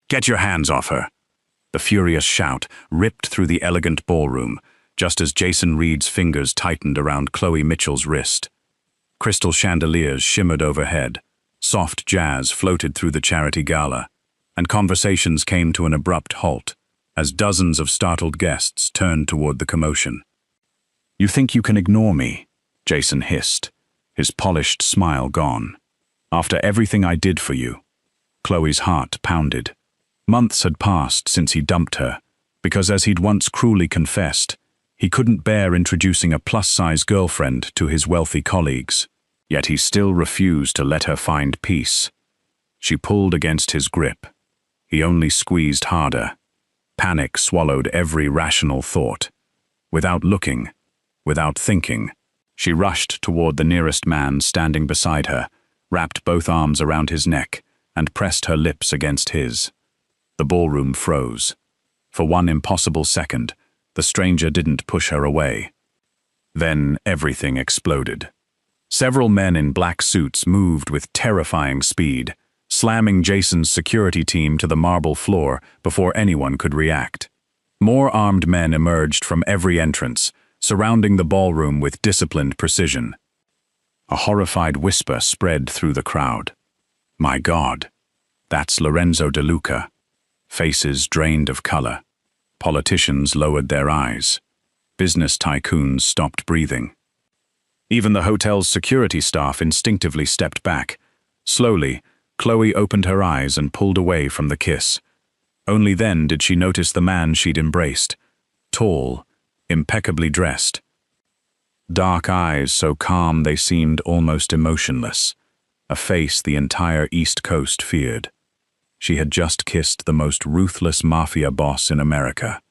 "Get your hands off her!" The furious shout ripped through the elegant ballroom, just as Jason Reed's fingers tightened around Chloe Mitchell's wrist. Crystal chandeliers shimmered overhead, soft jazz floated through the charity gala, and conversations came to an abrupt halt as dozens of startled guests turned toward the commotion. "You think you can ignore me?" Jason hissed, his polished smile gone. "After everything I did for you." Chloe's heart pounded. Months had passed since he dumped her, because as he'd once cruelly confessed, he couldn't bear introducing a plus-size girlfriend to his wealthy colleagues. Yet he still refused to let her find peace. She pulled against his grip. He only squeezed harder. Panic swallowed every rational thought. Without looking, without thinking, she rushed toward the nearest man standing beside her, wrapped both arms around his neck, and pressed her lips against his. The ballroom froze. For one impossible second, the stranger didn't push her away. Then everything exploded. Several men in black suits moved with terrifying speed, slamming Jason's security team to the marble floor before anyone could react. More armed men emerged from every entrance, surrounding the ballroom with disciplined precision. A horrified whisper spread through the crowd. "My God, that's Lorenzo De Luca." Faces drained of color. Politicians lowered their eyes. Business tycoons stopped breathing. Even the hotel's security staff instinctively stepped back. Slowly, Chloe opened her eyes and pulled away from the kiss. Only then did she notice the man she'd embraced. Tall, impeccably dressed. Dark eyes so calm they seemed almost emotionless. A face the entire East Coast feared. She had just kissed the most ruthless mafia boss in America,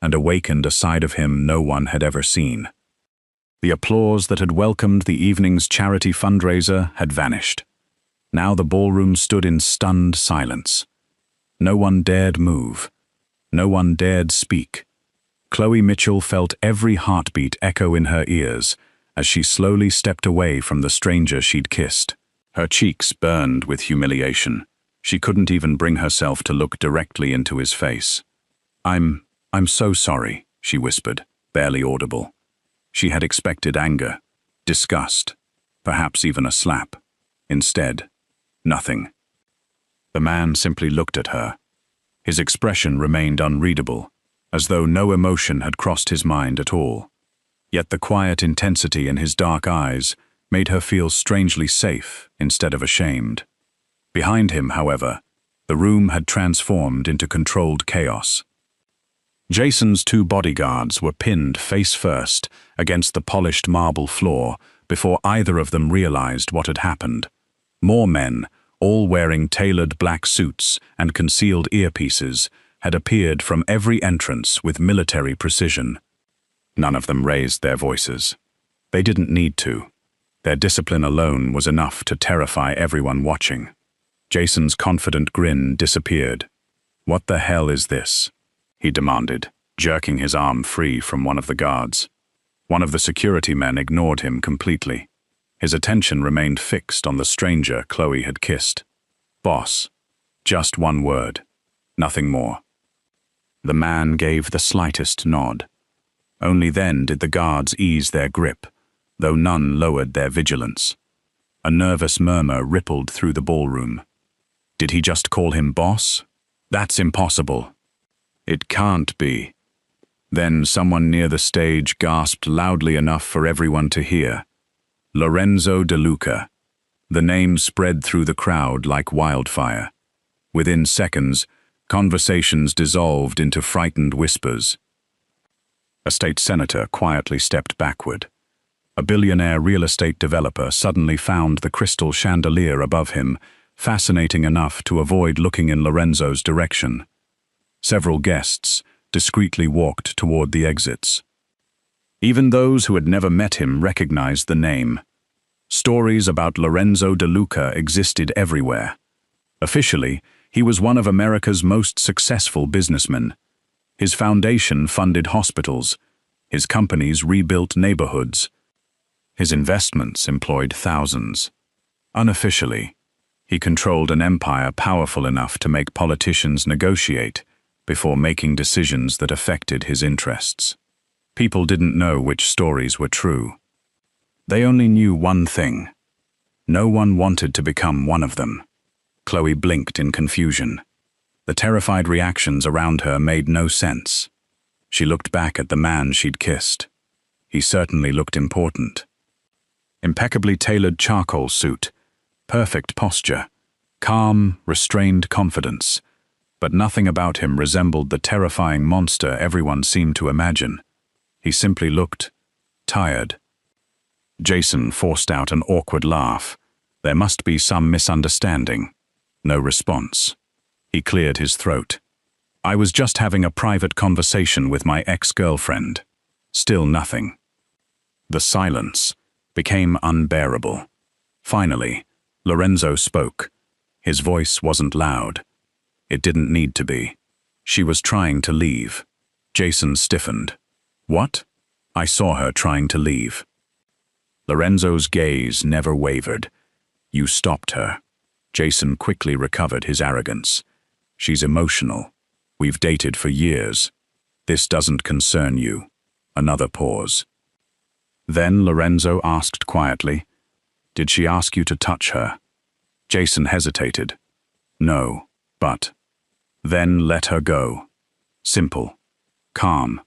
and awakened a side of him no one had ever seen. The applause that had welcomed the evening's charity fundraiser had vanished. Now the ballroom stood in stunned silence. No one dared move. No one dared speak. Chloe Mitchell felt every heartbeat echo in her ears as she slowly stepped away from the stranger she'd kissed. Her cheeks burned with humiliation. She couldn't even bring herself to look directly into his face. I'm so sorry," she whispered, barely audible. She had expected anger, disgust, perhaps even a slap. Instead, nothing. The man simply looked at her. His expression remained unreadable, as though no emotion had crossed his mind at all. Yet the quiet intensity in his dark eyes made her feel strangely safe instead of ashamed. Behind him, however, the room had transformed into controlled chaos. Jason's two bodyguards were pinned face first against the polished marble floor before either of them realized what had happened. More men, all wearing tailored black suits and concealed earpieces, had appeared from every entrance with military precision. None of them raised their voices. They didn't need to. Their discipline alone was enough to terrify everyone watching. Jason's confident grin disappeared. "What the hell is this?" he demanded, jerking his arm free from one of the guards. One of the security men ignored him completely. His attention remained fixed on the stranger Chloe had kissed. "Boss." Just one word. Nothing more. The man gave the slightest nod. Only then did the guards ease their grip, though none lowered their vigilance. A nervous murmur rippled through the ballroom. Did he just call him boss? That's impossible. It can't be. Then someone near the stage gasped loudly enough for everyone to hear. Lorenzo De Luca. The name spread through the crowd like wildfire. Within seconds, conversations dissolved into frightened whispers. A state senator quietly stepped backward. A billionaire real estate developer suddenly found the crystal chandelier above him fascinating enough to avoid looking in Lorenzo's direction. Several guests discreetly walked toward the exits. Even those who had never met him recognized the name. Stories about Lorenzo De Luca existed everywhere. Officially, he was one of America's most successful businessmen. His foundation funded hospitals. His companies rebuilt neighborhoods. His investments employed thousands. Unofficially, He controlled an empire powerful enough to make politicians negotiate before making decisions that affected his interests. People didn't know which stories were true. They only knew one thing. No one wanted to become one of them. Chloe blinked in confusion. The terrified reactions around her made no sense. She looked back at the man she'd kissed. He certainly looked important. Impeccably tailored charcoal suit, perfect posture, calm, restrained confidence, but nothing about him resembled the terrifying monster everyone seemed to imagine. He simply looked tired. Jason forced out an awkward laugh. There must be some misunderstanding. No response. He cleared his throat. I was just having a private conversation with my ex-girlfriend. Still nothing. The silence became unbearable. Finally, Lorenzo spoke. His voice wasn't loud. It didn't need to be. She was trying to leave. Jason stiffened. What? I saw her trying to leave. Lorenzo's gaze never wavered. You stopped her. Jason quickly recovered his arrogance. She's emotional. We've dated for years. This doesn't concern you. Another pause. Then Lorenzo asked quietly, did she ask you to touch her? Jason hesitated. No, but. Then let her go. Simple. Calm.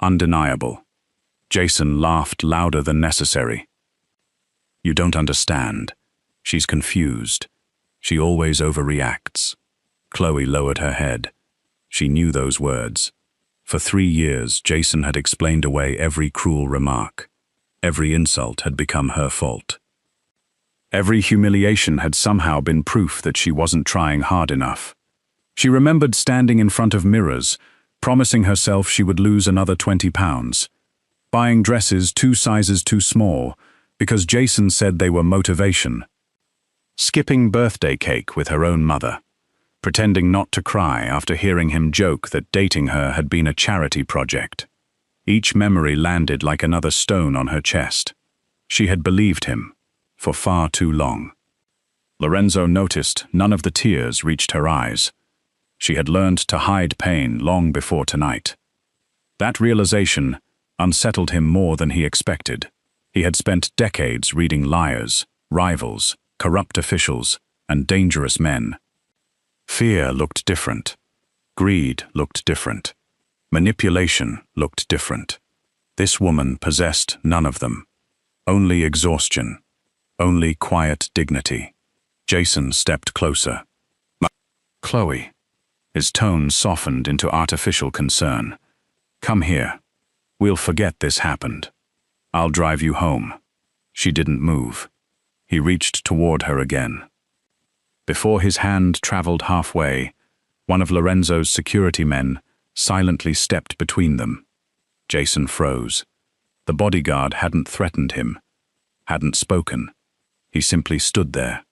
Undeniable. Jason laughed louder than necessary. You don't understand. She's confused. She always overreacts. Chloe lowered her head. She knew those words. For 3 years, Jason had explained away every cruel remark. Every insult had become her fault. Every humiliation had somehow been proof that she wasn't trying hard enough. She remembered standing in front of mirrors, promising herself she would lose another 20 pounds, buying dresses 2 sizes too small because Jason said they were motivation, skipping birthday cake with her own mother, pretending not to cry after hearing him joke that dating her had been a charity project. Each memory landed like another stone on her chest. She had believed him for far too long. Lorenzo noticed none of the tears reached her eyes. She had learned to hide pain long before tonight. That realization unsettled him more than he expected. He had spent decades reading liars, rivals, corrupt officials, and dangerous men. Fear looked different. Greed looked different. Manipulation looked different. This woman possessed none of them. Only exhaustion. Only quiet dignity. Jason stepped closer. Chloe. His tone softened into artificial concern. Come here. We'll forget this happened. I'll drive you home. She didn't move. He reached toward her again. Before his hand traveled halfway, one of Lorenzo's security men silently stepped between them. Jason froze. The bodyguard hadn't threatened him, hadn't spoken. He simply stood there,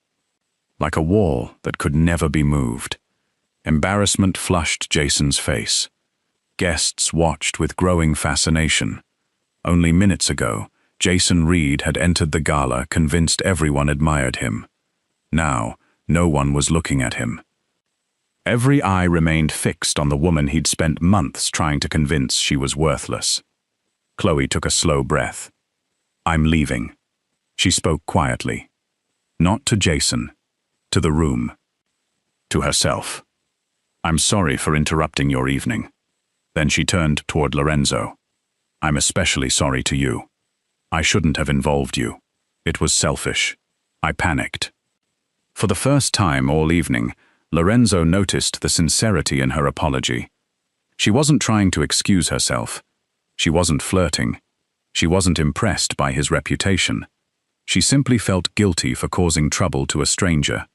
like a wall that could never be moved. Embarrassment flushed Jason's face. Guests watched with growing fascination. Only minutes ago, Jason Reed had entered the gala convinced everyone admired him. Now, no one was looking at him. Every eye remained fixed on the woman he'd spent months trying to convince she was worthless. Chloe took a slow breath. I'm leaving. She spoke quietly. Not to Jason, to the room, to herself. I'm sorry for interrupting your evening. Then she turned toward Lorenzo. I'm especially sorry to you. I shouldn't have involved you. It was selfish. I panicked. For the first time all evening, Lorenzo noticed the sincerity in her apology. She wasn't trying to excuse herself. She wasn't flirting. She wasn't impressed by his reputation. She simply felt guilty for causing trouble to a stranger.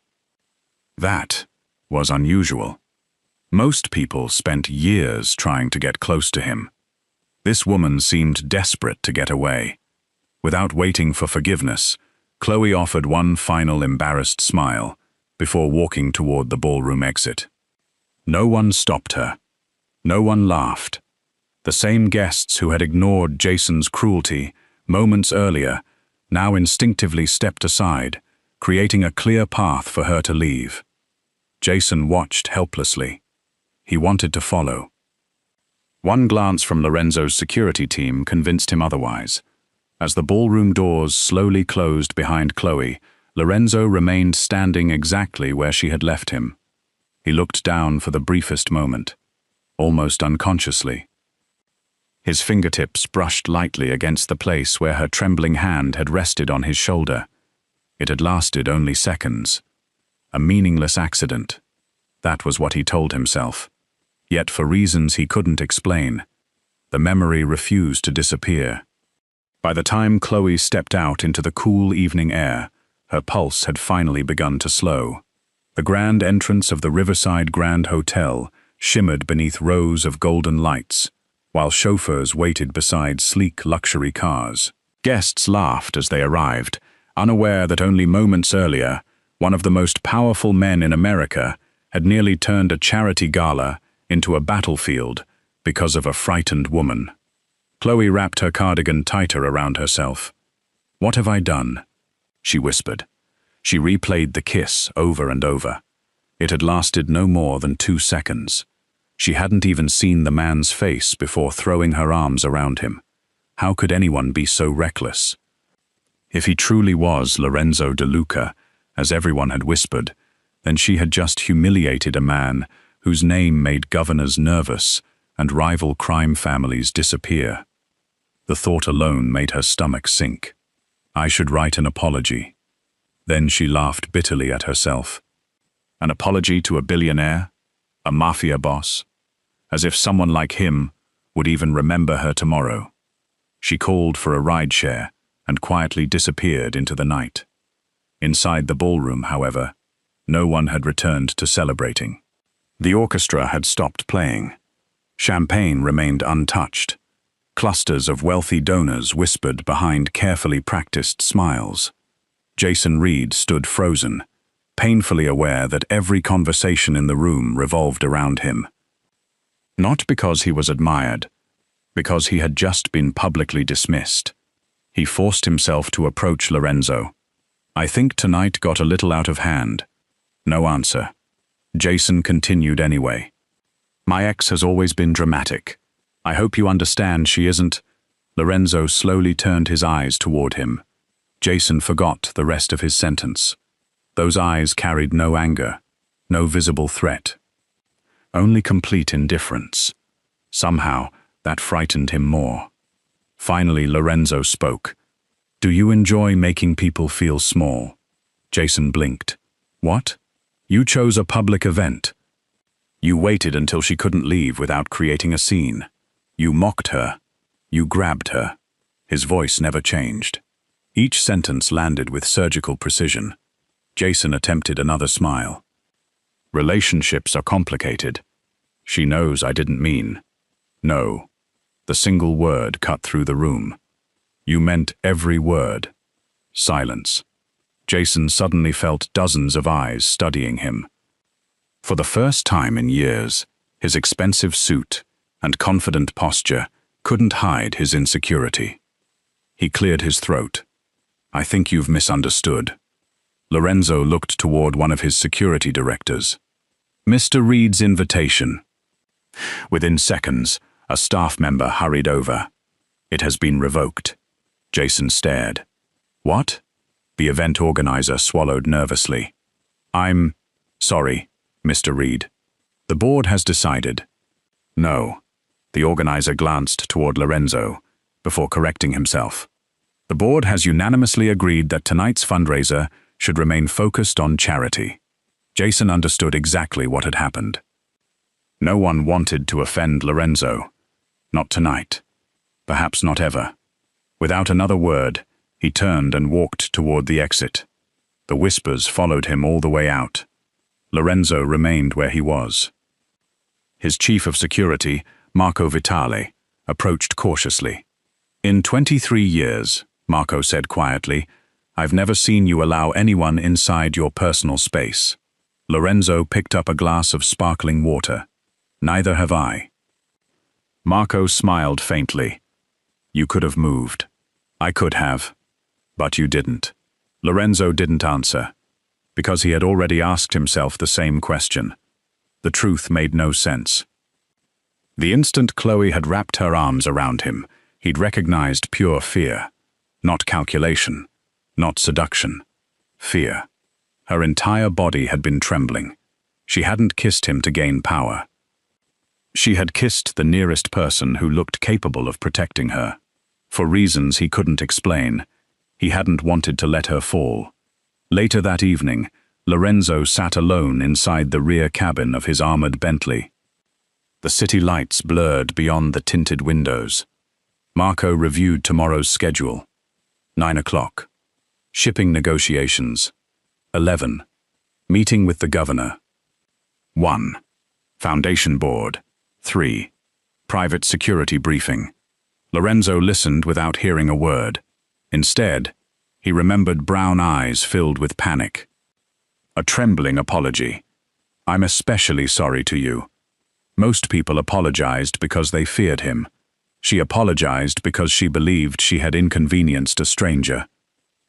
That was unusual. Most people spent years trying to get close to him. This woman seemed desperate to get away. Without waiting for forgiveness, Chloe offered one final embarrassed smile before walking toward the ballroom exit. No one stopped her. No one laughed. The same guests who had ignored Jason's cruelty moments earlier now instinctively stepped aside, creating a clear path for her to leave. Jason watched helplessly. He wanted to follow. One glance from Lorenzo's security team convinced him otherwise. As the ballroom doors slowly closed behind Chloe, Lorenzo remained standing exactly where she had left him. He looked down for the briefest moment, almost unconsciously. His fingertips brushed lightly against the place where her trembling hand had rested on his shoulder. It had lasted only seconds. A meaningless accident. That was what he told himself. Yet for reasons he couldn't explain, the memory refused to disappear. By the time Chloe stepped out into the cool evening air, her pulse had finally begun to slow. The grand entrance of the Riverside Grand Hotel shimmered beneath rows of golden lights, while chauffeurs waited beside sleek luxury cars. Guests laughed as they arrived, unaware that only moments earlier, one of the most powerful men in America had nearly turned a charity gala into a battlefield because of a frightened woman. Chloe wrapped her cardigan tighter around herself. "What have I done?" she whispered. She replayed the kiss over and over. It had lasted no more than 2 seconds. She hadn't even seen the man's face before throwing her arms around him. How could anyone be so reckless? If he truly was Lorenzo De Luca, as everyone had whispered, then she had just humiliated a man whose name made governors nervous and rival crime families disappear. The thought alone made her stomach sink. I should write an apology. Then she laughed bitterly at herself. An apology to a billionaire? A mafia boss? As if someone like him would even remember her tomorrow. She called for a rideshare and quietly disappeared into the night. Inside the ballroom, however, no one had returned to celebrating. The orchestra had stopped playing. Champagne remained untouched. Clusters of wealthy donors whispered behind carefully practiced smiles. Jason Reed stood frozen, painfully aware that every conversation in the room revolved around him. Not because he was admired, because he had just been publicly dismissed. He forced himself to approach Lorenzo. "I think tonight got a little out of hand." No answer. Jason continued anyway. "My ex has always been dramatic. I hope you understand she isn't." Lorenzo slowly turned his eyes toward him. Jason forgot the rest of his sentence. Those eyes carried no anger, no visible threat. Only complete indifference. Somehow, that frightened him more. Finally, Lorenzo spoke. "Do you enjoy making people feel small?" Jason blinked. "What? You chose a public event. You waited until she couldn't leave without creating a scene. You mocked her. You grabbed her." His voice never changed. Each sentence landed with surgical precision. Jason attempted another smile. "Relationships are complicated. She knows I didn't mean." "No." The single word cut through the room. "You meant every word." Silence. Jason suddenly felt dozens of eyes studying him. For the first time in years, his expensive suit and confident posture couldn't hide his insecurity. He cleared his throat. "I think you've misunderstood." Lorenzo looked toward one of his security directors. "Mr. Reed's invitation." Within seconds, a staff member hurried over. "It has been revoked." Jason stared. "What?" The event organizer swallowed nervously. "I'm sorry, Mr. Reed. The board has decided." "No." The organizer glanced toward Lorenzo before correcting himself. "The board has unanimously agreed that tonight's fundraiser should remain focused on charity." Jason understood exactly what had happened. No one wanted to offend Lorenzo. Not tonight. Perhaps not ever. Without another word, he turned and walked toward the exit. The whispers followed him all the way out. Lorenzo remained where he was. His chief of security, Marco Vitale, approached cautiously. "In 23 years, Marco said quietly, I've never seen you allow anyone inside your personal space." Lorenzo picked up a glass of sparkling water. "Neither have I." Marco smiled faintly. "You could have moved." "I could have, but you didn't." Lorenzo didn't answer, because he had already asked himself the same question. The truth made no sense. The instant Chloe had wrapped her arms around him, he'd recognized pure fear. Not calculation, not seduction. Fear. Her entire body had been trembling. She hadn't kissed him to gain power. She had kissed the nearest person who looked capable of protecting her. For reasons he couldn't explain, he hadn't wanted to let her fall. Later that evening, Lorenzo sat alone inside the rear cabin of his armored Bentley. The city lights blurred beyond the tinted windows. Marco reviewed tomorrow's schedule. 9 o'clock. Shipping negotiations. 11. Meeting with the governor. 1. Foundation board. 3. Private security briefing. Lorenzo listened without hearing a word. Instead, he remembered brown eyes filled with panic. A trembling apology. "I'm especially sorry to you." Most people apologized because they feared him. She apologized because she believed she had inconvenienced a stranger.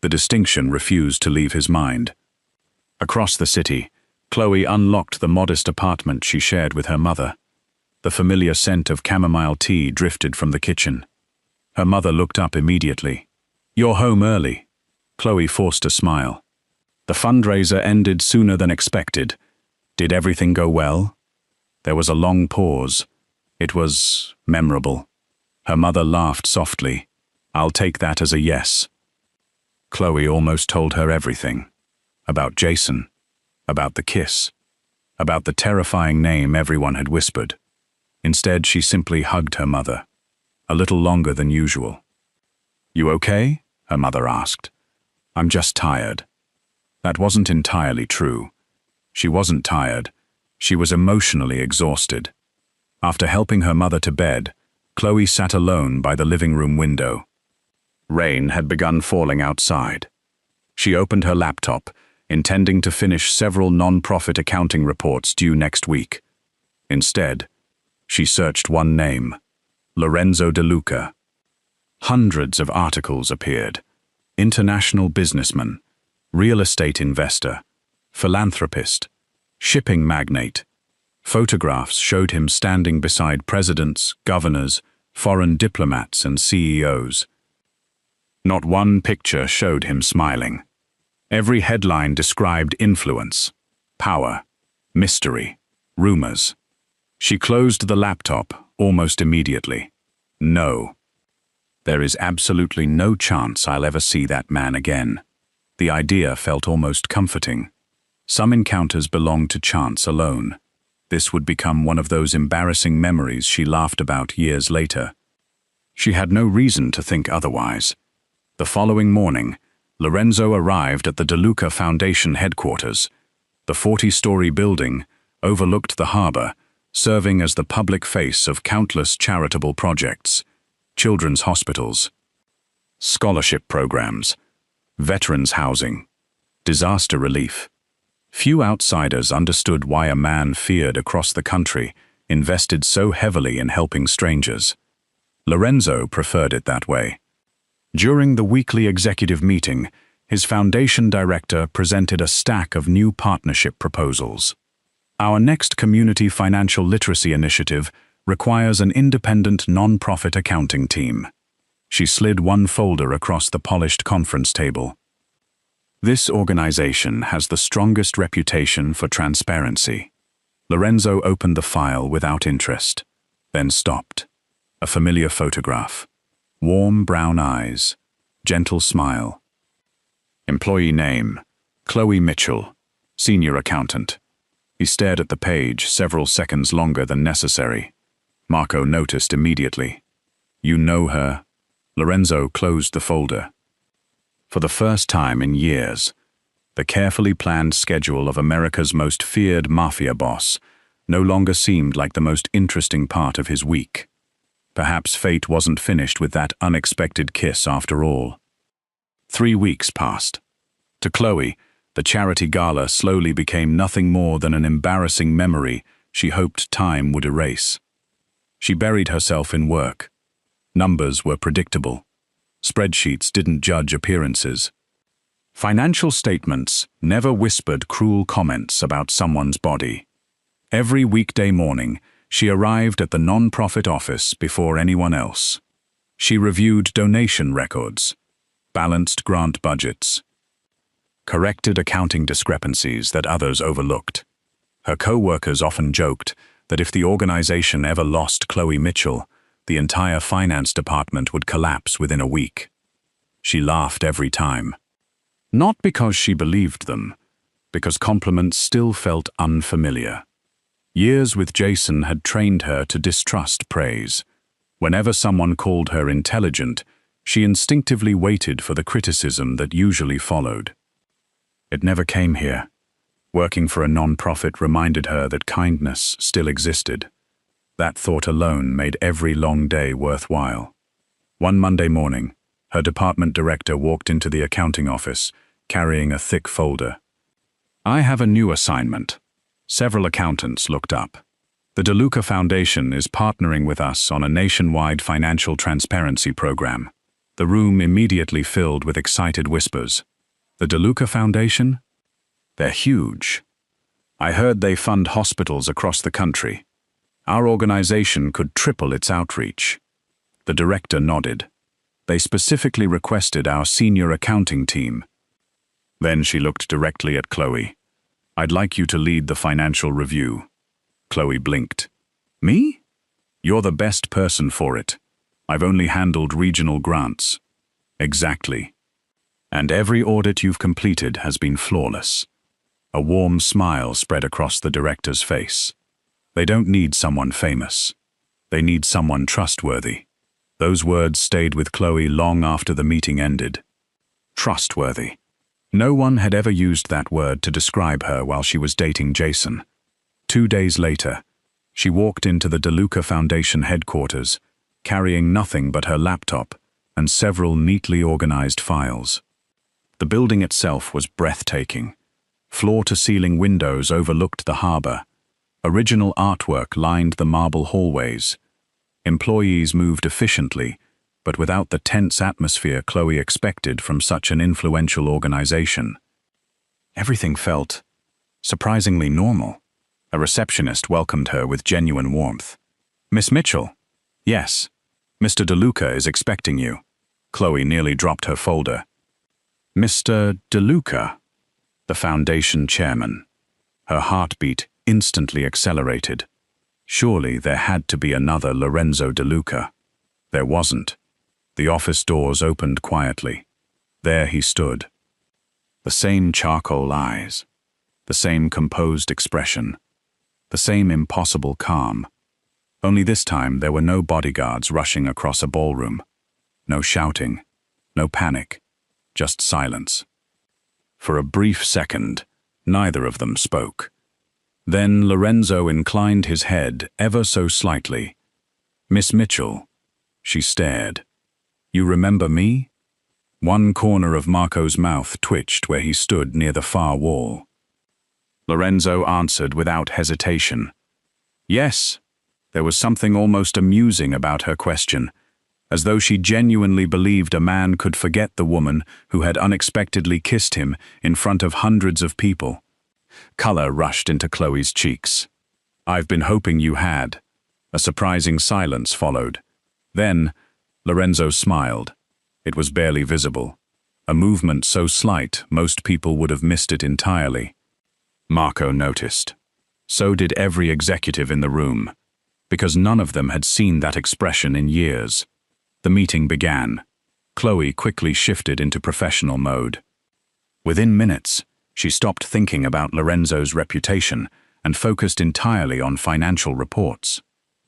The distinction refused to leave his mind. Across the city, Chloe unlocked the modest apartment she shared with her mother. The familiar scent of chamomile tea drifted from the kitchen. Her mother looked up immediately. "You're home early." Chloe forced a smile. The fundraiser ended sooner than expected. Did everything go well? There was a long pause. It was memorable. Her mother laughed softly. "I'll take that as a yes." Chloe almost told her everything. About Jason. About the kiss. About the terrifying name everyone had whispered. Instead, she simply hugged her mother. A little longer than usual. "You okay?" her mother asked. "I'm just tired." That wasn't entirely true. She wasn't tired. She was emotionally exhausted. After helping her mother to bed, Chloe sat alone by the living room window. Rain had begun falling outside. She opened her laptop, intending to finish several non-profit accounting reports due next week. Instead, she searched one name: Lorenzo De Luca. Hundreds of articles appeared. International businessman, real estate investor, philanthropist, shipping magnate. Photographs showed him standing beside presidents, governors, foreign diplomats, and CEOs. Not one picture showed him smiling. Every headline described influence, power, mystery, rumors. She closed the laptop almost immediately. No. There is absolutely no chance I'll ever see that man again. The idea felt almost comforting. Some encounters belonged to chance alone. This would become one of those embarrassing memories she laughed about years later. She had no reason to think otherwise. The following morning, Lorenzo arrived at the De Luca Foundation headquarters. The 40-story building overlooked the harbor, serving as the public face of countless charitable projects, children's hospitals, scholarship programs, veterans housing, disaster relief. Few outsiders understood why a man feared across the country invested so heavily in helping strangers. Lorenzo preferred it that way. During the weekly executive meeting, his foundation director presented a stack of new partnership proposals. "Our next community financial literacy initiative requires an independent non-profit accounting team." She slid one folder across the polished conference table. "This organization has the strongest reputation for transparency." Lorenzo opened the file without interest, then stopped. A familiar photograph. Warm brown eyes. Gentle smile. Employee name: Chloe Mitchell, senior accountant. He stared at the page several seconds longer than necessary. Marco noticed immediately. "You know her?" Lorenzo closed the folder. For the first time in years, the carefully planned schedule of America's most feared mafia boss no longer seemed like the most interesting part of his week. Perhaps fate wasn't finished with that unexpected kiss after all. 3 weeks passed. To Chloe, the charity gala slowly became nothing more than an embarrassing memory she hoped time would erase. She buried herself in work. Numbers were predictable. Spreadsheets didn't judge appearances. Financial statements never whispered cruel comments about someone's body. Every weekday morning, she arrived at the non-profit office before anyone else. She reviewed donation records, balanced grant budgets, corrected accounting discrepancies that others overlooked. Her co-workers often joked that if the organization ever lost Chloe Mitchell, the entire finance department would collapse within a week. She laughed every time. Not because she believed them, because compliments still felt unfamiliar. Years with Jason had trained her to distrust praise. Whenever someone called her intelligent, she instinctively waited for the criticism that usually followed. It never came here. Working for a non-profit reminded her that kindness still existed. That thought alone made every long day worthwhile. One Monday morning, her department director walked into the accounting office, carrying a thick folder. "I have a new assignment." Several accountants looked up. "The DeLuca Foundation is partnering with us on a nationwide financial transparency program." The room immediately filled with excited whispers. "The DeLuca Foundation? They're huge. I heard they fund hospitals across the country. Our organization could triple its outreach." The director nodded. "They specifically requested our senior accounting team." Then she looked directly at Chloe. "I'd like you to lead the financial review." Chloe blinked. "Me? You're the best person for it. I've only handled regional grants." "Exactly. And every audit you've completed has been flawless." A warm smile spread across the director's face. "They don't need someone famous. They need someone trustworthy." Those words stayed with Chloe long after the meeting ended. Trustworthy. No one had ever used that word to describe her while she was dating Jason. 2 days later, she walked into the DeLuca Foundation headquarters, carrying nothing but her laptop and several neatly organized files. The building itself was breathtaking. Floor-to-ceiling windows overlooked the harbor. Original artwork lined the marble hallways. Employees moved efficiently, but without the tense atmosphere Chloe expected from such an influential organization. Everything felt surprisingly normal. A receptionist welcomed her with genuine warmth. "Miss Mitchell?" "Yes. Mr. DeLuca is expecting you." Chloe nearly dropped her folder. "Mr. DeLuca?" The foundation chairman. Her heartbeat instantly accelerated. Surely there had to be another Lorenzo DeLuca. There wasn't. The office doors opened quietly. There he stood. The same charcoal eyes, the same composed expression, the same impossible calm. Only this time there were no bodyguards rushing across a ballroom. No shouting, no panic, just silence. For a brief second, neither of them spoke. Then Lorenzo inclined his head ever so slightly. "Miss Mitchell." She stared. "You remember me?" One corner of Marco's mouth twitched where he stood near the far wall. Lorenzo answered without hesitation. "Yes." There was something almost amusing about her question, as though she genuinely believed a man could forget the woman who had unexpectedly kissed him in front of hundreds of people. Color rushed into Chloe's cheeks. "I've been hoping you had." A surprising silence followed. Then, Lorenzo smiled. It was barely visible. A movement so slight, most people would have missed it entirely. Marco noticed. So did every executive in the room, because none of them had seen that expression in years. The meeting began. Chloe quickly shifted into professional mode. Within minutes, she stopped thinking about Lorenzo's reputation and focused entirely on financial reports.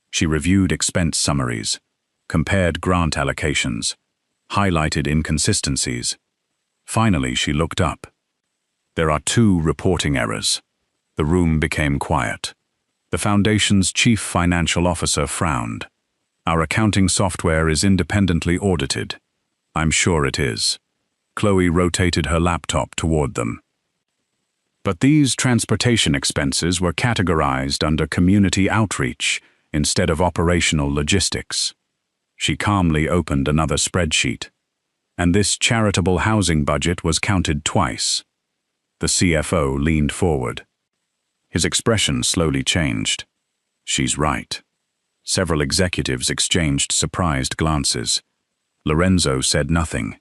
She reviewed expense summaries, compared grant allocations, highlighted inconsistencies. Finally, she looked up. "There are 2 reporting errors." The room became quiet. The Foundation's chief financial officer frowned. "Our accounting software is independently audited." "I'm sure it is." Chloe rotated her laptop toward them. "But these transportation expenses were categorized under community outreach instead of operational logistics." She calmly opened another spreadsheet. And this charitable housing budget was counted twice. The CFO leaned forward. His expression slowly changed. She's right. Several executives exchanged surprised glances. Lorenzo said nothing.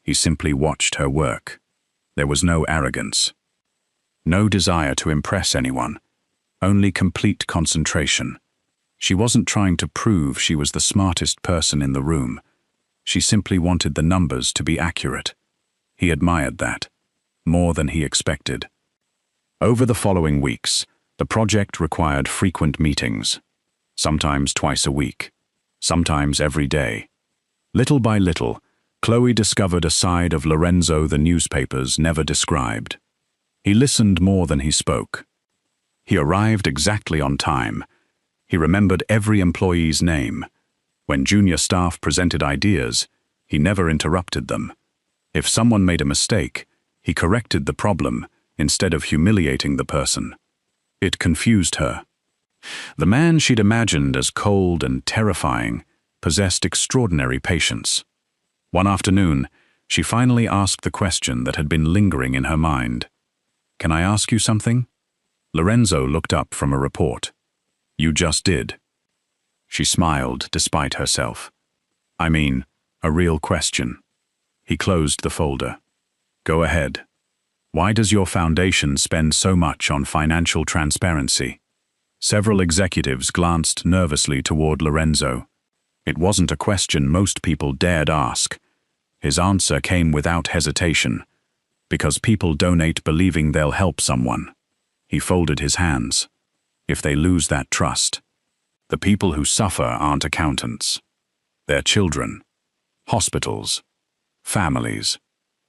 He simply watched her work. There was no arrogance. No desire to impress anyone. Only complete concentration. She wasn't trying to prove she was the smartest person in the room. She simply wanted the numbers to be accurate. He admired that, more than he expected. Over the following weeks, the project required frequent meetings, sometimes twice a week, sometimes every day. Little by little, Chloe discovered a side of Lorenzo the newspapers never described. He listened more than he spoke. He arrived exactly on time. He remembered every employee's name. When junior staff presented ideas, he never interrupted them. If someone made a mistake, he corrected the problem instead of humiliating the person. It confused her. The man she'd imagined as cold and terrifying possessed extraordinary patience. One afternoon, she finally asked the question that had been lingering in her mind. "Can I ask you something?" Lorenzo looked up from a report. "You just did." She smiled despite herself. "I mean, a real question." He closed the folder. "Go ahead. Why does your foundation spend so much on financial transparency?" Several executives glanced nervously toward Lorenzo. It wasn't a question most people dared ask. His answer came without hesitation. Because people donate believing they'll help someone. He folded his hands. If they lose that trust, the people who suffer aren't accountants. They're children, hospitals, families.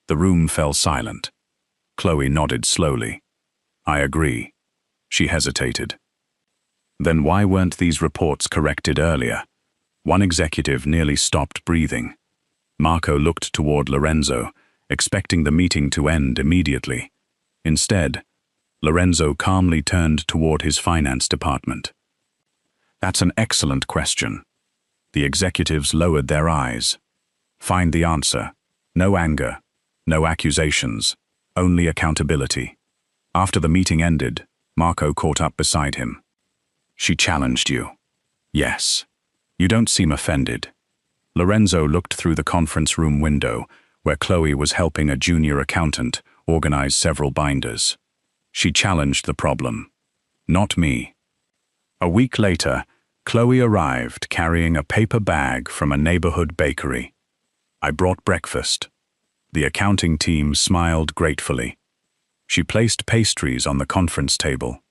The room fell silent. Chloe nodded slowly. "I agree." She hesitated. "Then why weren't these reports corrected earlier?" One executive nearly stopped breathing. Marco looked toward Lorenzo, expecting the meeting to end immediately. Instead, Lorenzo calmly turned toward his finance department. "That's an excellent question." The executives lowered their eyes. "Find the answer. No anger, no accusations, only accountability." After the meeting ended, Marco caught up beside him. "She challenged you." "Yes." "You don't seem offended." Lorenzo looked through the conference room window, where Chloe was helping a junior accountant organize several binders. She challenged the problem. "Not me." A week later, Chloe arrived carrying a paper bag from a neighborhood bakery. "I brought breakfast." The accounting team smiled gratefully. She placed pastries on the conference table.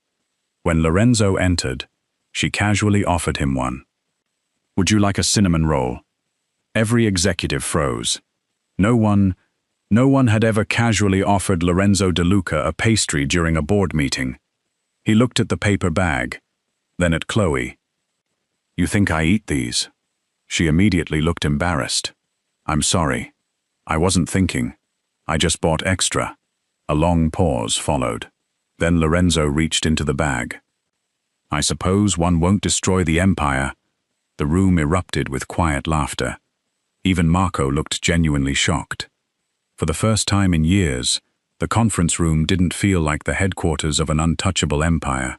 When Lorenzo entered, she casually offered him one. "Would you like a cinnamon roll?" Every executive froze. No one had ever casually offered Lorenzo De Luca a pastry during a board meeting. He looked at the paper bag, then at Chloe. "You think I eat these?" She immediately looked embarrassed. "I'm sorry. I wasn't thinking. I just bought extra." A long pause followed. Then Lorenzo reached into the bag. "I suppose one won't destroy the empire." The room erupted with quiet laughter. Even Marco looked genuinely shocked. For the first time in years, the conference room didn't feel like the headquarters of an untouchable empire.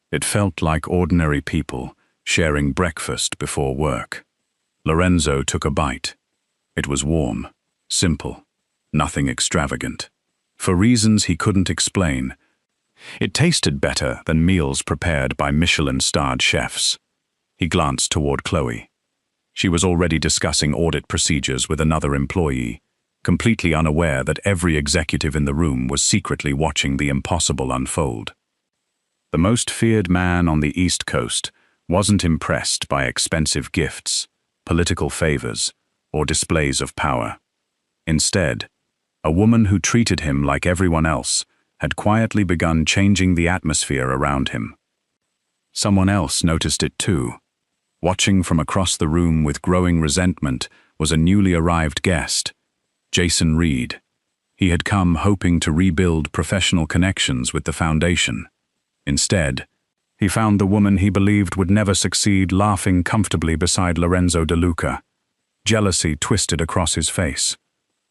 It felt like ordinary people sharing breakfast before work. Lorenzo took a bite. It was warm, simple, nothing extravagant. For reasons he couldn't explain, it tasted better than meals prepared by Michelin-starred chefs. He glanced toward Chloe. She was already discussing audit procedures with another employee, completely unaware that every executive in the room was secretly watching the impossible unfold. The most feared man on the East Coast wasn't impressed by expensive gifts, political favors, or displays of power. Instead, a woman who treated him like everyone else had quietly begun changing the atmosphere around him. Someone else noticed it too. Watching from across the room with growing resentment was a newly arrived guest, Jason Reed. He had come hoping to rebuild professional connections with the foundation. Instead, he found the woman he believed would never succeed laughing comfortably beside Lorenzo De Luca. Jealousy twisted across his face.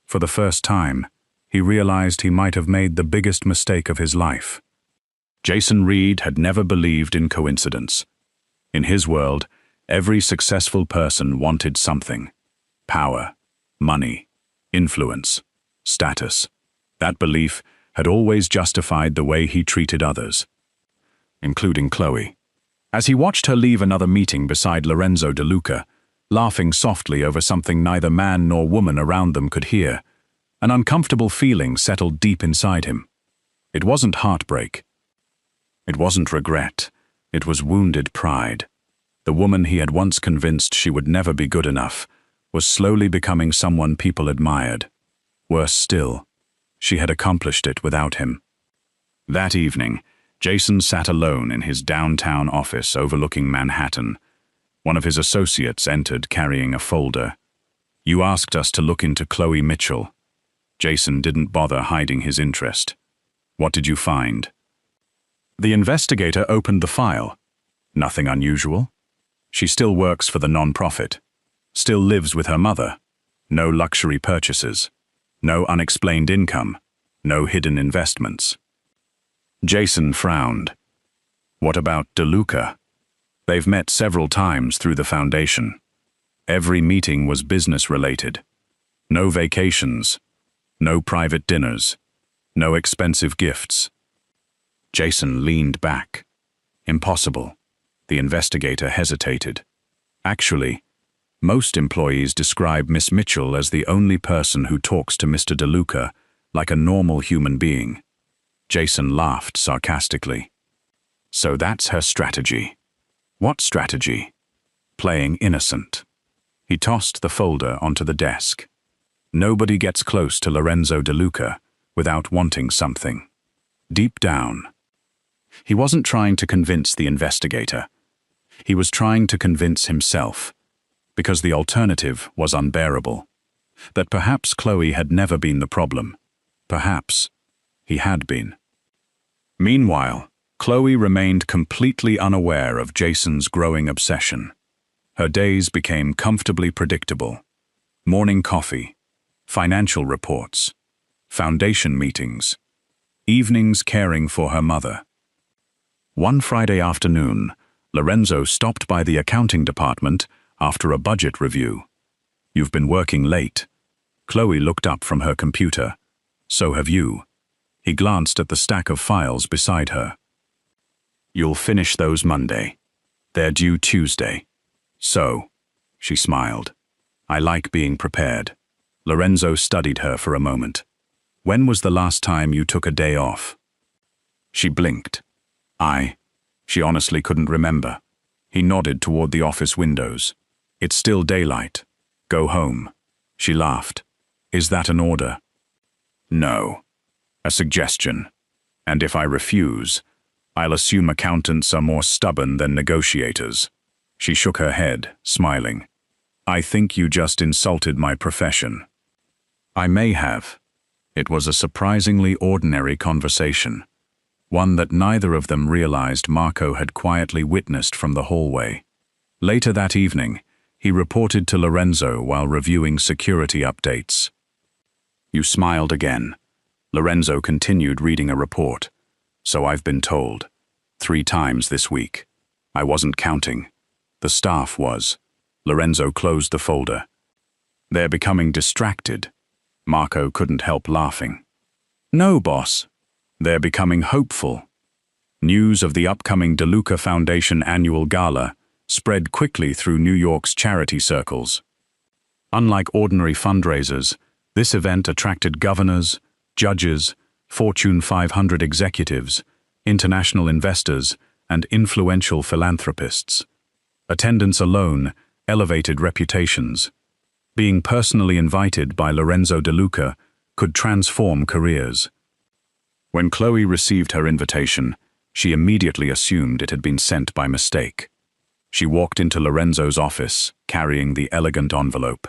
For the first time, he realized he might have made the biggest mistake of his life. Jason Reed had never believed in coincidence. In his world, every successful person wanted something: power, money, influence, status. That belief had always justified the way he treated others, including Chloe. As he watched her leave another meeting beside Lorenzo De Luca, laughing softly over something neither man nor woman around them could hear, an uncomfortable feeling settled deep inside him. It wasn't heartbreak. It wasn't regret. It was wounded pride. The woman he had once convinced she would never be good enough was slowly becoming someone people admired. Worse still, she had accomplished it without him. That evening, Jason sat alone in his downtown office overlooking Manhattan. One of his associates entered carrying a folder. "You asked us to look into Chloe Mitchell." Jason didn't bother hiding his interest. "What did you find?" The investigator opened the file. Nothing unusual. She still works for the non-profit. Still lives with her mother. No luxury purchases. No unexplained income. No hidden investments. Jason frowned. What about De Luca? They've met several times through the foundation. Every meeting was business-related. No vacations. No private dinners. No expensive gifts. Jason leaned back. Impossible. The investigator hesitated. Actually, most employees describe Miss Mitchell as the only person who talks to Mr. De Luca like a normal human being. Jason laughed sarcastically. So that's her strategy. What strategy? Playing innocent. He tossed the folder onto the desk. Nobody gets close to Lorenzo De Luca without wanting something. Deep down. He wasn't trying to convince the investigator. He was trying to convince himself, because the alternative was unbearable. That perhaps Chloe had never been the problem. Perhaps he had been. Meanwhile, Chloe remained completely unaware of Jason's growing obsession. Her days became comfortably predictable. Morning coffee, financial reports, foundation meetings, evenings caring for her mother. One Friday afternoon, Lorenzo stopped by the accounting department after a budget review. "You've been working late." Chloe looked up from her computer. "So have you." He glanced at the stack of files beside her. "You'll finish those Monday. They're due Tuesday." "So," she smiled. "I like being prepared." Lorenzo studied her for a moment. "When was the last time you took a day off?" She blinked. She honestly couldn't remember. He nodded toward the office windows. "It's still daylight. Go home." She laughed. "Is that an order?" "No. A suggestion. And if I refuse, I'll assume accountants are more stubborn than negotiators." She shook her head, smiling. "I think you just insulted my profession." "I may have." It was a surprisingly ordinary conversation. One that neither of them realized Marco had quietly witnessed from the hallway. Later that evening, he reported to Lorenzo while reviewing security updates. "You smiled again." Lorenzo continued reading a report. "So I've been told. 3 times this week. I wasn't counting. The staff was." Lorenzo closed the folder. "They're becoming distracted." Marco couldn't help laughing. "No, boss. They're becoming hopeful." News of the upcoming De Luca Foundation annual gala spread quickly through New York's charity circles. Unlike ordinary fundraisers, this event attracted governors, judges, Fortune 500 executives, international investors, and influential philanthropists. Attendance alone elevated reputations. Being personally invited by Lorenzo De Luca could transform careers. When Chloe received her invitation, she immediately assumed it had been sent by mistake. She walked into Lorenzo's office, carrying the elegant envelope.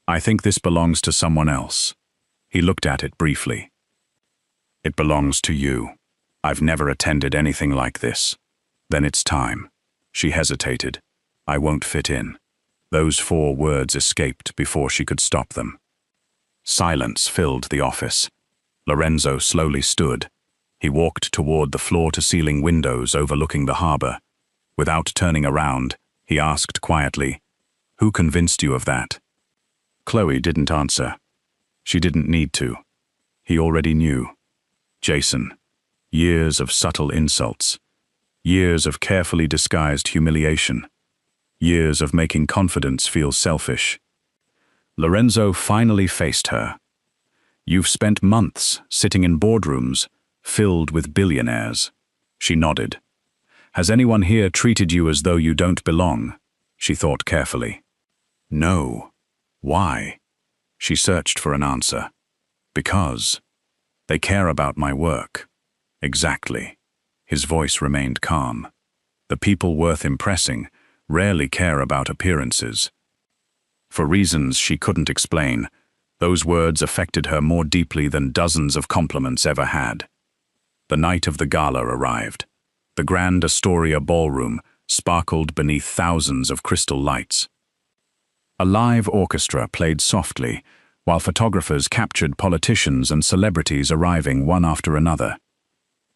"I think this belongs to someone else." He looked at it briefly. "It belongs to you. I've never attended anything like this." "Then it's time." She hesitated. "I won't fit in." Those 4 words escaped before she could stop them. Silence filled the office. Lorenzo slowly stood. He walked toward the floor-to-ceiling windows overlooking the harbor. Without turning around, he asked quietly, "Who convinced you of that?" Chloe didn't answer. She didn't need to. He already knew. Jason. Years of subtle insults. Years of carefully disguised humiliation. Years of making confidence feel selfish. Lorenzo finally faced her. "You've spent months sitting in boardrooms filled with billionaires." She nodded. "Has anyone here treated you as though you don't belong?" She thought carefully. "No." "Why?" She searched for an answer. "Because they care about my work." "Exactly." His voice remained calm. "The people worth impressing rarely care about appearances." For reasons she couldn't explain, those words affected her more deeply than dozens of compliments ever had. The night of the gala arrived. The Grand Astoria ballroom sparkled beneath thousands of crystal lights. A live orchestra played softly, while photographers captured politicians and celebrities arriving one after another.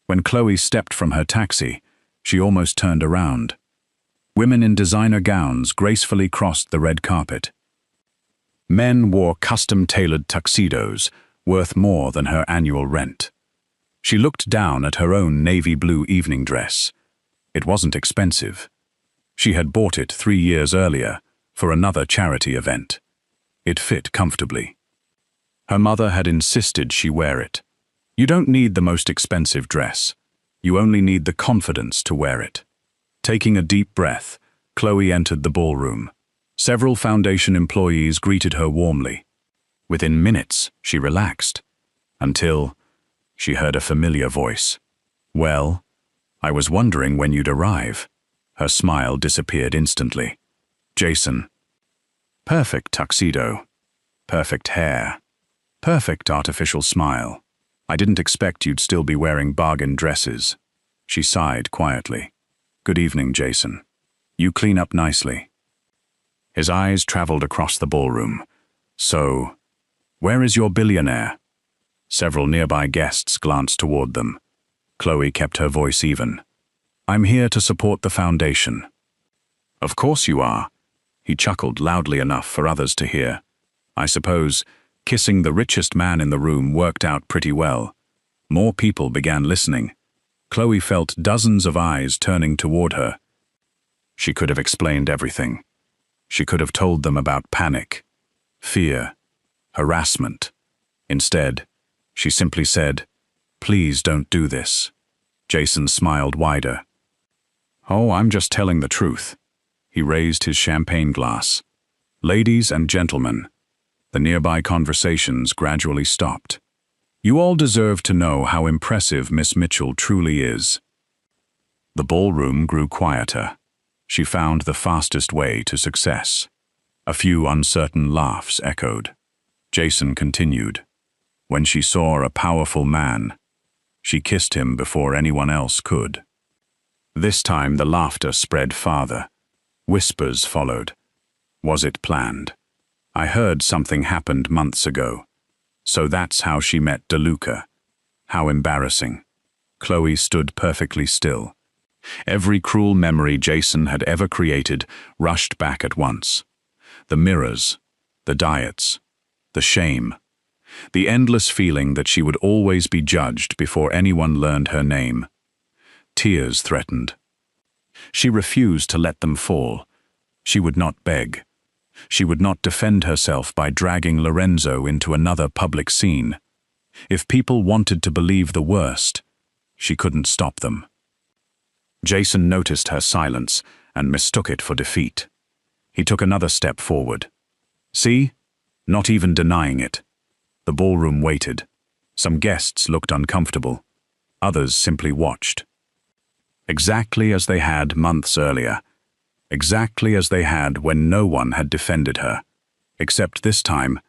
When Chloe stepped from her taxi, she almost turned around. Women in designer gowns gracefully crossed the red carpet. Men wore custom-tailored tuxedos, worth more than her annual rent. She looked down at her own navy blue evening dress. It wasn't expensive. She had bought it 3 years earlier for another charity event. It fit comfortably. Her mother had insisted she wear it. You don't need the most expensive dress. You only need the confidence to wear it. Taking a deep breath, Chloe entered the ballroom. Several Foundation employees greeted her warmly. Within minutes, she relaxed. Until she heard a familiar voice. "Well, I was wondering when you'd arrive." Her smile disappeared instantly. "Jason." Perfect tuxedo. Perfect hair. Perfect artificial smile. "I didn't expect you'd still be wearing bargain dresses." She sighed quietly. "Good evening, Jason. You clean up nicely." His eyes traveled across the ballroom. "So, where is your billionaire?" Several nearby guests glanced toward them. Chloe kept her voice even. "I'm here to support the Foundation." "Of course you are." He chuckled loudly enough for others to hear. "I suppose kissing the richest man in the room worked out pretty well." More people began listening. Chloe felt dozens of eyes turning toward her. She could have explained everything. She could have told them about panic, fear, harassment. Instead, she simply said, "Please don't do this." Jason smiled wider. "Oh, I'm just telling the truth." He raised his champagne glass. "Ladies and gentlemen," the nearby conversations gradually stopped. "You all deserve to know how impressive Miss Mitchell truly is." The ballroom grew quieter. She found the fastest way to success. A few uncertain laughs echoed. Jason continued. "When she saw a powerful man, she kissed him before anyone else could." This time the laughter spread farther. Whispers followed. "Was it planned? I heard something happened months ago. So that's how she met DeLuca. How embarrassing." Chloe stood perfectly still. Every cruel memory Jason had ever created rushed back at once. The mirrors, the diets, the shame, the endless feeling that she would always be judged before anyone learned her name. Tears threatened. She refused to let them fall. She would not beg. She would not defend herself by dragging Lorenzo into another public scene. If people wanted to believe the worst, she couldn't stop them. Jason noticed her silence and mistook it for defeat. He took another step forward. "See? Not even denying it." The ballroom waited. Some guests looked uncomfortable. Others simply watched. Exactly as they had months earlier. Exactly as they had when no one had defended her. Except this time,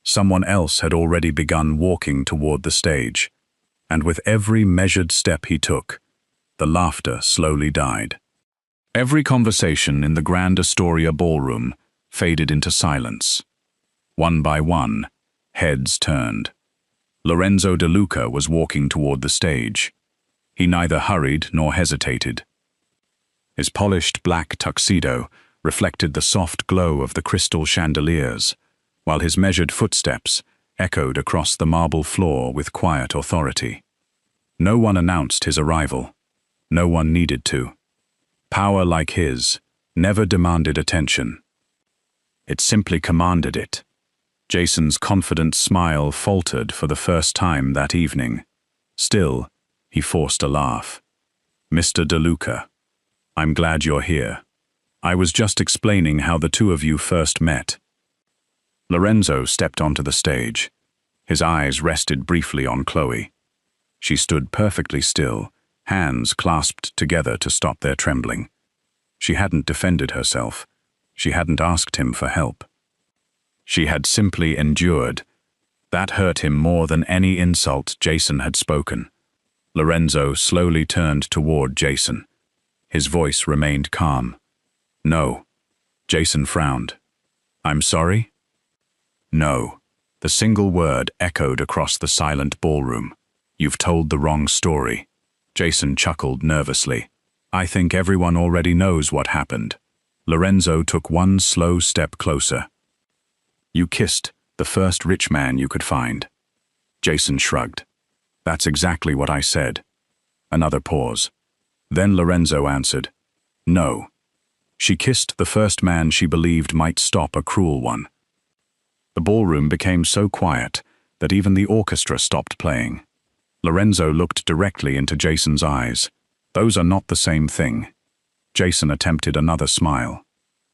someone else had already begun walking toward the stage. And with every measured step he took, the laughter slowly died. Every conversation in the Grand Astoria ballroom faded into silence. One by one, heads turned. Lorenzo De Luca was walking toward the stage. He neither hurried nor hesitated. His polished black tuxedo reflected the soft glow of the crystal chandeliers, while his measured footsteps echoed across the marble floor with quiet authority. No one announced his arrival. No one needed to. Power like his never demanded attention. It simply commanded it. Jason's confident smile faltered for the first time that evening. Still, he forced a laugh. "Mr. De Luca, I'm glad you're here. I was just explaining how the two of you first met." Lorenzo stepped onto the stage. His eyes rested briefly on Chloe. She stood perfectly still, hands clasped together to stop their trembling. She hadn't defended herself. She hadn't asked him for help. She had simply endured. That hurt him more than any insult Jason had spoken. Lorenzo slowly turned toward Jason. His voice remained calm. "No." Jason frowned. "I'm sorry?" "No." The single word echoed across the silent ballroom. "You've told the wrong story." Jason chuckled nervously. "I think everyone already knows what happened." Lorenzo took one slow step closer. "You kissed the first rich man you could find." Jason shrugged. "That's exactly what I said." Another pause. Then Lorenzo answered, "No. She kissed the first man she believed might stop a cruel one." The ballroom became so quiet that even the orchestra stopped playing. Lorenzo looked directly into Jason's eyes. "Those are not the same thing." Jason attempted another smile.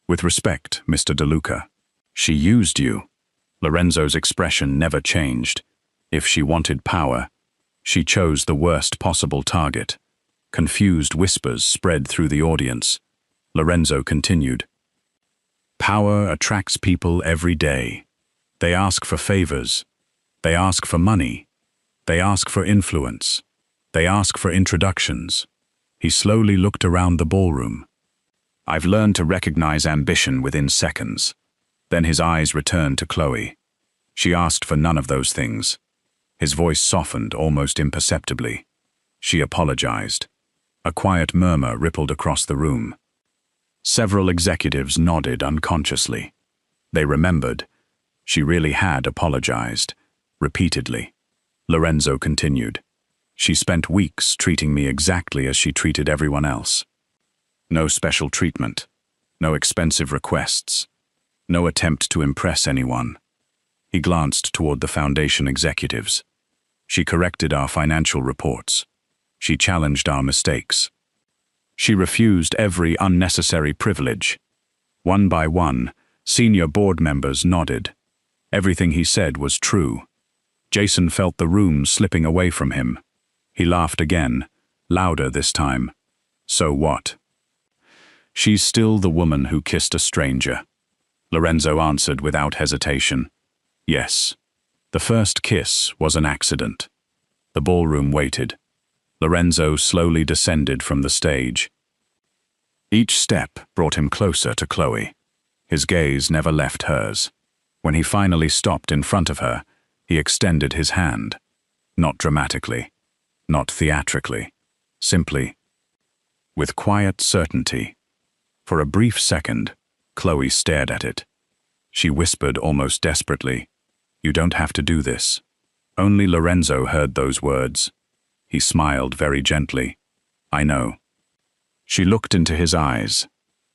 "With respect, Mr. De Luca, she used you." Lorenzo's expression never changed. If she wanted power, she chose the worst possible target. Confused whispers spread through the audience. Lorenzo continued, "Power attracts people every day. They ask for favors. They ask for money. They ask for influence. They ask for introductions." He slowly looked around the ballroom. "I've learned to recognize ambition within seconds." Then his eyes returned to Chloe. She asked for none of those things. His voice softened almost imperceptibly. She apologized. A quiet murmur rippled across the room. Several executives nodded unconsciously. They remembered. She really had apologized, repeatedly. Lorenzo continued. "She spent weeks treating me exactly as she treated everyone else. No special treatment, no expensive requests, no attempt to impress anyone." He glanced toward the foundation executives. "She corrected our financial reports. She challenged our mistakes. She refused every unnecessary privilege." One by one, senior board members nodded. Everything he said was true. Jason felt the room slipping away from him. He laughed again, louder this time. "So what? She's still the woman who kissed a stranger." Lorenzo answered without hesitation. "Yes. The first kiss was an accident." The ballroom waited. Lorenzo slowly descended from the stage. Each step brought him closer to Chloe. His gaze never left hers. When he finally stopped in front of her, he extended his hand. Not dramatically, not theatrically, simply, with quiet certainty. For a brief second, Chloe stared at it. She whispered almost desperately, "You don't have to do this." Only Lorenzo heard those words. He smiled very gently. "I know." She looked into his eyes.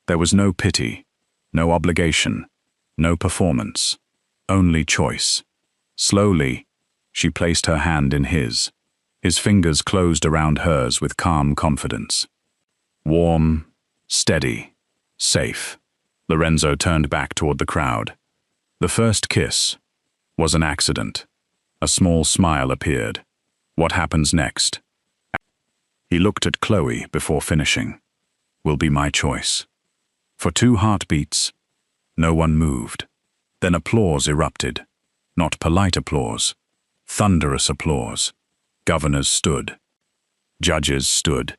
There was no pity, no obligation, no performance, only choice. Slowly, she placed her hand in his. His fingers closed around hers with calm confidence. Warm, steady, safe. Lorenzo turned back toward the crowd. The first kiss was an accident. A small smile appeared. What happens next? He looked at Chloe before finishing. Will be my choice. For 2 heartbeats, no one moved. Then applause erupted. Not polite applause, thunderous applause. Governors stood. Judges stood.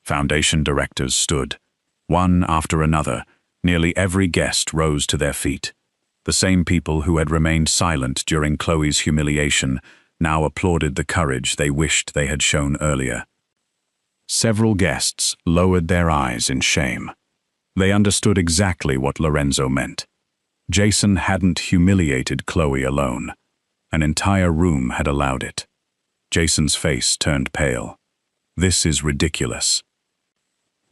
Foundation directors stood. One after another, Nearly every guest rose to their feet. The same people who had remained silent during Chloe's humiliation now applauded the courage they wished they had shown earlier. Several guests lowered their eyes in shame. They understood exactly what Lorenzo meant. Jason hadn't humiliated Chloe alone. An entire room had allowed it. Jason's face turned pale. This is ridiculous.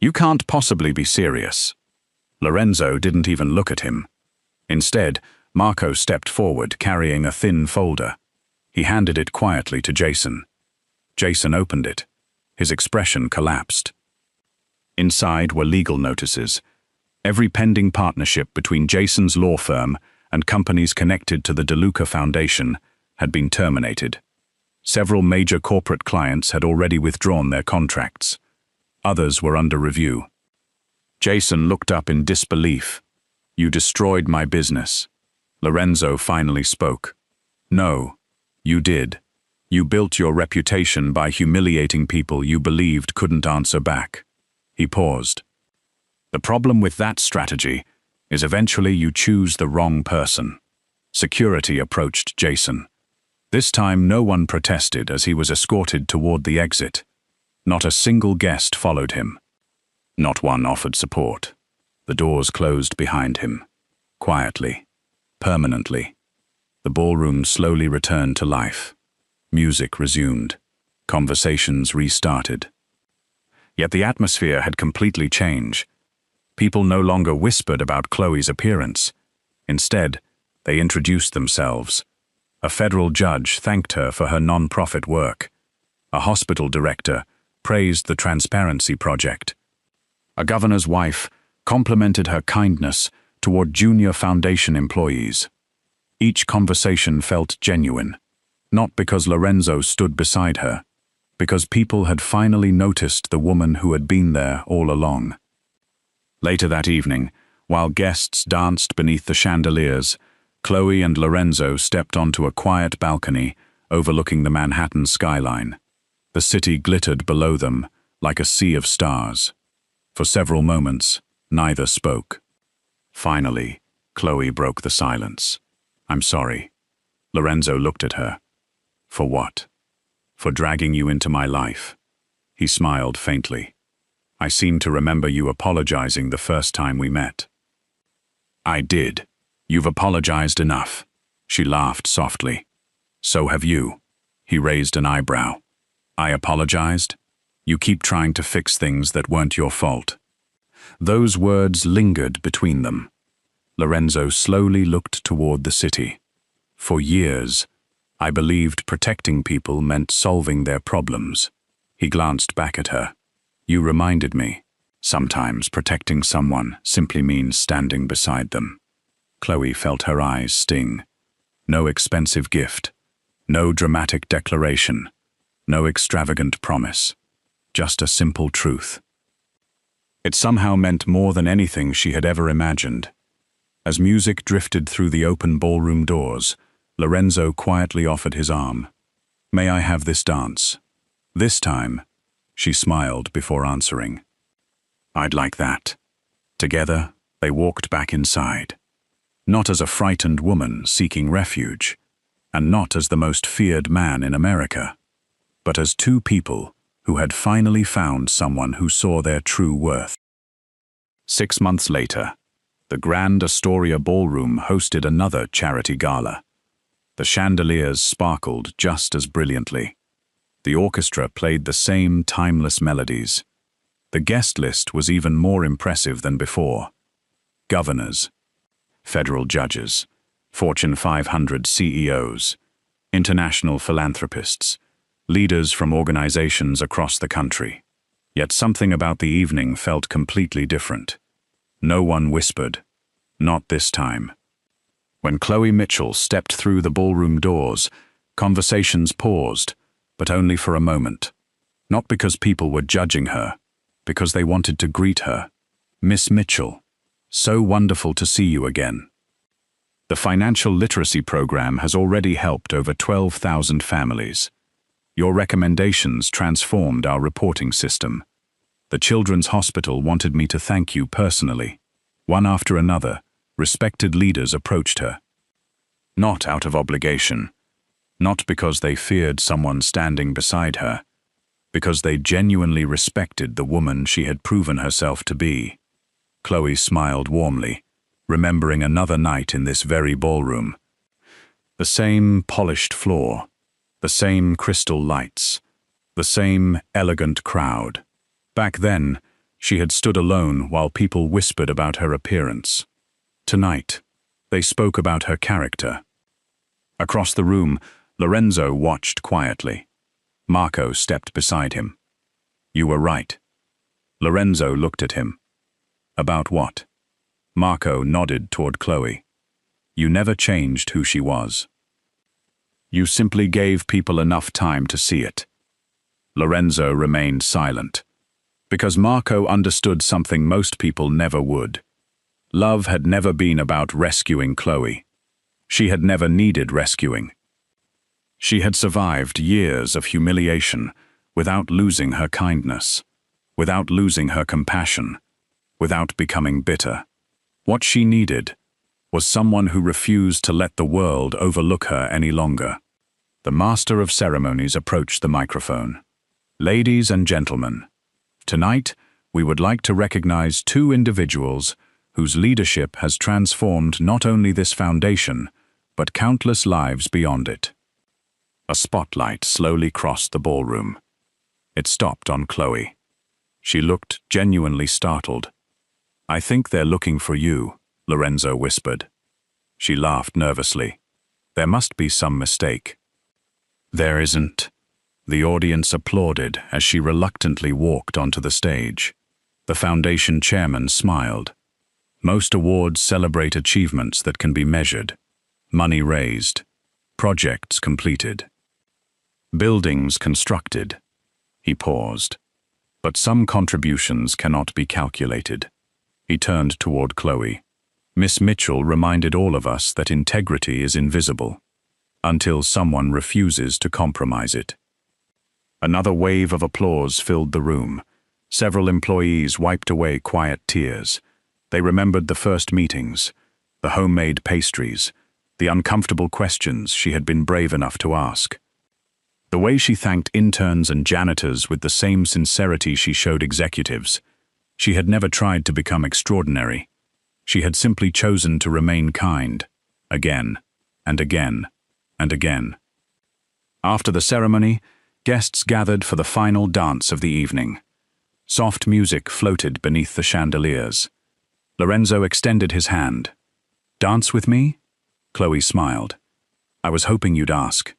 You can't possibly be serious. Lorenzo didn't even look at him. Instead, Marco stepped forward carrying a thin folder. He handed it quietly to Jason. Jason opened it. His expression collapsed. Inside were legal notices. Every pending partnership between Jason's law firm and companies connected to the DeLuca Foundation had been terminated. Several major corporate clients had already withdrawn their contracts. Others were under review. Jason looked up in disbelief. You destroyed my business. Lorenzo finally spoke. No, you did. You built your reputation by humiliating people you believed couldn't answer back. He paused. The problem with that strategy is eventually you choose the wrong person. Security approached Jason. This time no one protested as he was escorted toward the exit. Not a single guest followed him. Not one offered support. The doors closed behind him. Quietly. Permanently. The ballroom slowly returned to life. Music resumed. Conversations restarted. Yet the atmosphere had completely changed. People no longer whispered about Chloe's appearance. Instead, they introduced themselves. A federal judge thanked her for her non-profit work. A hospital director praised the Transparency Project. A governor's wife complimented her kindness toward junior foundation employees. Each conversation felt genuine, not because Lorenzo stood beside her, because people had finally noticed the woman who had been there all along. Later that evening, while guests danced beneath the chandeliers, Chloe and Lorenzo stepped onto a quiet balcony overlooking the Manhattan skyline. The city glittered below them like a sea of stars. For several moments, neither spoke. Finally, Chloe broke the silence. I'm sorry. Lorenzo looked at her. For what? For dragging you into my life. He smiled faintly. I seem to remember you apologizing the first time we met. I did. You've apologized enough. She laughed softly. So have you. He raised an eyebrow. I apologized? You keep trying to fix things that weren't your fault. Those words lingered between them. Lorenzo slowly looked toward the city. For years, I believed protecting people meant solving their problems. He glanced back at her. You reminded me. Sometimes protecting someone simply means standing beside them. Chloe felt her eyes sting. No expensive gift. No dramatic declaration. No extravagant promise. Just a simple truth. It somehow meant more than anything she had ever imagined. As music drifted through the open ballroom doors, Lorenzo quietly offered his arm. May I have this dance? This time, she smiled before answering. I'd like that. Together, they walked back inside. Not as a frightened woman seeking refuge, and not as the most feared man in America, but as two people who had finally found someone who saw their true worth. 6 months later, the Grand Astoria Ballroom hosted another charity gala. The chandeliers sparkled just as brilliantly. The orchestra played the same timeless melodies. The guest list was even more impressive than before. Governors, federal judges, Fortune 500 CEOs, international philanthropists, leaders from organizations across the country. Yet something about the evening felt completely different. No one whispered. Not this time. When Chloe Mitchell stepped through the ballroom doors, conversations paused, but only for a moment. Not because people were judging her, because they wanted to greet her. Miss Mitchell, so wonderful to see you again. The financial literacy program has already helped over 12,000 families. Your recommendations transformed our reporting system. The Children's Hospital wanted me to thank you personally. One after another, respected leaders approached her. Not out of obligation, not because they feared someone standing beside her, because they genuinely respected the woman she had proven herself to be. Chloe smiled warmly, remembering another night in this very ballroom. The same polished floor, the same crystal lights, the same elegant crowd. Back then, she had stood alone while people whispered about her appearance. Tonight, they spoke about her character. Across the room, Lorenzo watched quietly. Marco stepped beside him. "You were right." Lorenzo looked at him. "About what?" Marco nodded toward Chloe. "You never changed who she was. You simply gave people enough time to see it." Lorenzo remained silent, because Marco understood something most people never would. Love had never been about rescuing Chloe. She had never needed rescuing. She had survived years of humiliation without losing her kindness, without losing her compassion, without becoming bitter. What she needed was someone who refused to let the world overlook her any longer. The master of ceremonies approached the microphone. "Ladies and gentlemen, tonight we would like to recognize two individuals whose leadership has transformed not only this foundation, but countless lives beyond it." A spotlight slowly crossed the ballroom. It stopped on Chloe. She looked genuinely startled. "I think they're looking for you," Lorenzo whispered. She laughed nervously. "There must be some mistake." "There isn't." The audience applauded as she reluctantly walked onto the stage. The foundation chairman smiled. Most awards celebrate achievements that can be measured. Money raised. Projects completed. Buildings constructed. He paused. But some contributions cannot be calculated. He turned toward Chloe. "Miss Mitchell reminded all of us that integrity is invisible, until someone refuses to compromise it." Another wave of applause filled the room. Several employees wiped away quiet tears. They remembered the first meetings, the homemade pastries, the uncomfortable questions she had been brave enough to ask. The way she thanked interns and janitors with the same sincerity she showed executives. She had never tried to become extraordinary. She had simply chosen to remain kind, again, and again, and again. After the ceremony, guests gathered for the final dance of the evening. Soft music floated beneath the chandeliers. Lorenzo extended his hand. "Dance with me?" Chloe smiled. "I was hoping you'd ask."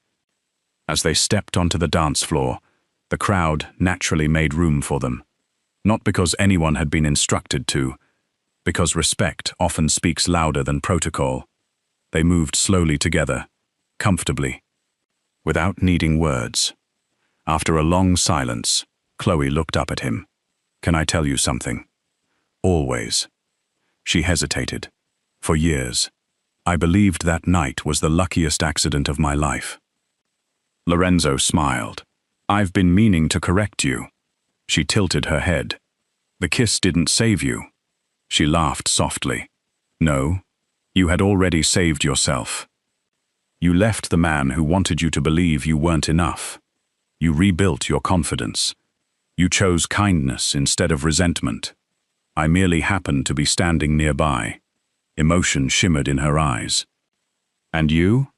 As they stepped onto the dance floor, the crowd naturally made room for them. Not because anyone had been instructed to, because respect often speaks louder than protocol. They moved slowly together, comfortably, without needing words. After a long silence, Chloe looked up at him. "Can I tell you something?" "Always." She hesitated. "For years, I believed that night was the luckiest accident of my life." Lorenzo smiled. "I've been meaning to correct you." She tilted her head. "The kiss didn't save you." She laughed softly. "No, you had already saved yourself. You left the man who wanted you to believe you weren't enough. You rebuilt your confidence. You chose kindness instead of resentment. I merely happened to be standing nearby." Emotion shimmered in her eyes. "And you?"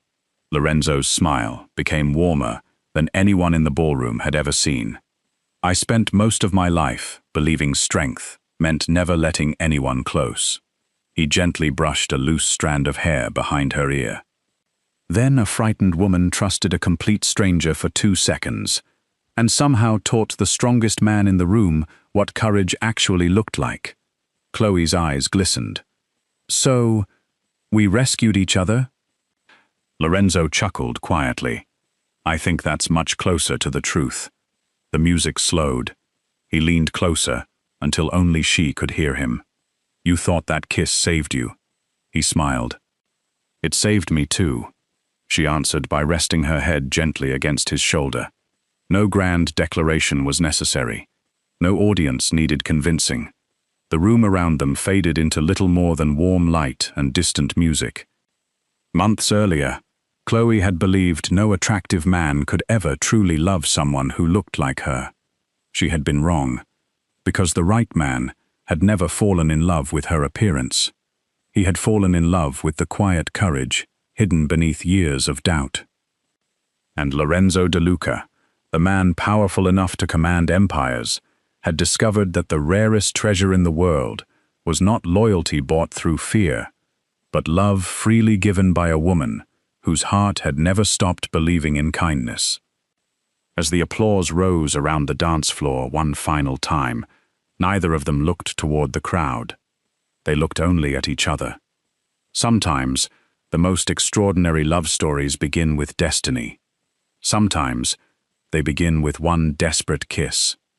Lorenzo's smile became warmer than anyone in the ballroom had ever seen. "I spent most of my life believing strength meant never letting anyone close." He gently brushed a loose strand of hair behind her ear. Then a frightened woman trusted a complete stranger for 2 seconds, and somehow taught the strongest man in the room what courage actually looked like. Chloe's eyes glistened. "So, we rescued each other?" Lorenzo chuckled quietly. "I think that's much closer to the truth." The music slowed. He leaned closer until only she could hear him. "You thought that kiss saved you." He smiled. "It saved me too," she answered by resting her head gently against his shoulder. No grand declaration was necessary. No audience needed convincing. The room around them faded into little more than warm light and distant music. Months earlier, Chloe had believed no attractive man could ever truly love someone who looked like her. She had been wrong, because the right man had never fallen in love with her appearance. He had fallen in love with the quiet courage hidden beneath years of doubt. And Lorenzo De Luca, the man powerful enough to command empires, had discovered that the rarest treasure in the world was not loyalty bought through fear, but love freely given by a woman whose heart had never stopped believing in kindness. As the applause rose around the dance floor one final time, neither of them looked toward the crowd. They looked only at each other. Sometimes, the most extraordinary love stories begin with destiny. Sometimes, they begin with one desperate kiss.